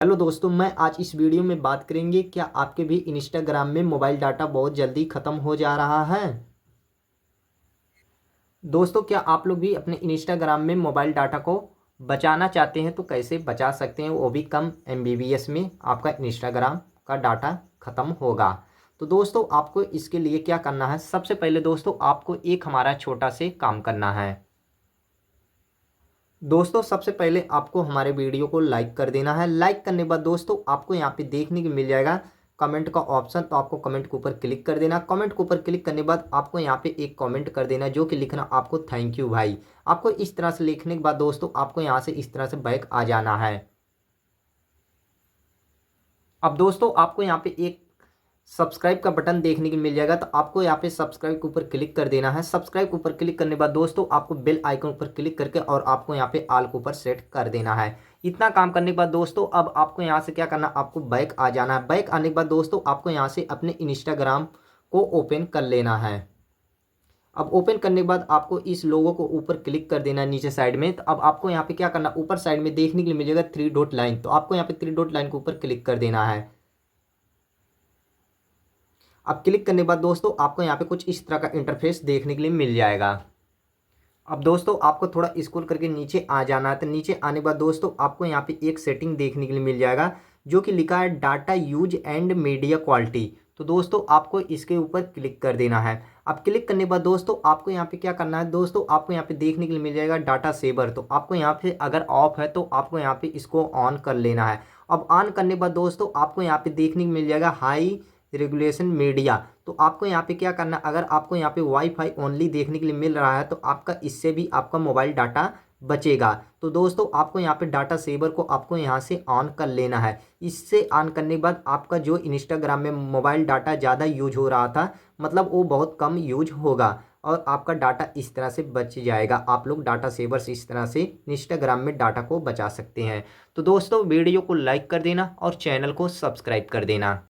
Hello दोस्तों, मैं आज इस वीडियो में बात करेंगे क्या आपके भी इंस्टाग्राम में मोबाइल डाटा बहुत जल्दी ख़त्म हो जा रहा है। दोस्तों, क्या आप लोग भी अपने इंस्टाग्राम में मोबाइल डाटा को बचाना चाहते हैं तो कैसे बचा सकते हैं, वो भी कम एमबीबीएस में आपका इंस्टाग्राम का डाटा ख़त्म होगा। तो दोस्तों, आपको इसके लिए क्या करना है, सबसे पहले दोस्तों आपको एक हमारा छोटा से काम करना है। दोस्तों, सबसे पहले आपको हमारे वीडियो को लाइक कर देना है। लाइक करने के बाद दोस्तों आपको यहाँ पे देखने को मिल जाएगा कमेंट का ऑप्शन, तो आपको कमेंट के ऊपर क्लिक कर देना। कमेंट के ऊपर क्लिक करने के बाद आपको यहाँ पे एक कमेंट कर देना, जो कि लिखना आपको थैंक यू भाई। आपको इस तरह से लिखने के बाद दोस्तों आपको यहाँ से इस तरह से बैक आ जाना है। अब दोस्तों आपको यहाँ पे एक सब्सक्राइब का बटन देखने को मिल जाएगा, तो आपको यहाँ पे सब्सक्राइब के ऊपर क्लिक कर देना है। सब्सक्राइब के ऊपर क्लिक करने के बाद दोस्तों आपको बेल आइकन ऊपर क्लिक करके और आपको यहाँ पे ऑल के ऊपर सेट कर देना है। इतना काम करने के बाद दोस्तों अब आपको यहाँ से क्या करना, आपको बैक आ जाना है। बैक आने के बाद दोस्तों आपको यहाँ से अपने इंस्टाग्राम को ओपन कर लेना है। अब ओपन करने के बाद आपको इस लोगो को ऊपर क्लिक कर देना है नीचे साइड में। तो अब आपको यहाँ पे क्या करना, ऊपर साइड में देखने के लिए मिलेगा थ्री डॉट लाइन, तो आपको यहाँ पे थ्री डॉट लाइन के ऊपर क्लिक कर देना है। अब क्लिक करने के बाद दोस्तों आपको यहाँ पे कुछ इस तरह का इंटरफेस देखने के लिए मिल जाएगा। अब दोस्तों आपको थोड़ा स्क्रॉल करके नीचे आ जाना है। तो नीचे आने के बाद दोस्तों आपको यहाँ पे एक सेटिंग देखने के लिए मिल जाएगा, जो कि लिखा है data use and media quality. तो दोस्तों आपको इसके ऊपर क्लिक कर देना है। अब क्लिक करने के बाद दोस्तों आपको यहाँ पे क्या करना है, दोस्तों आपको यहाँ पे देखने के लिए मिल जाएगा डाटा सेवर। तो आपको यहाँ पे अगर ऑफ है तो आपको यहाँ पे इसको ऑन कर लेना है। अब ऑन करने के बाद दोस्तों आपको यहाँ पे देखने को मिल जाएगा हाई रेगुलेशन मीडिया। तो आपको यहाँ पे क्या करना, अगर आपको यहाँ पे वाईफाई ओनली देखने के लिए मिल रहा है तो आपका इससे भी आपका मोबाइल डाटा बचेगा। तो दोस्तों आपको यहाँ पे डाटा सेवर को आपको यहाँ से ऑन कर लेना है। इससे ऑन करने के बाद आपका जो इंस्टाग्राम में मोबाइल डाटा ज़्यादा यूज हो रहा था, मतलब वो बहुत कम यूज होगा और आपका डाटा इस तरह से बच जाएगा। आप लोग डाटा सेवर से इस तरह से इंस्टाग्राम में डाटा को बचा सकते हैं। तो दोस्तों वीडियो को लाइक कर देना और चैनल को सब्सक्राइब कर देना।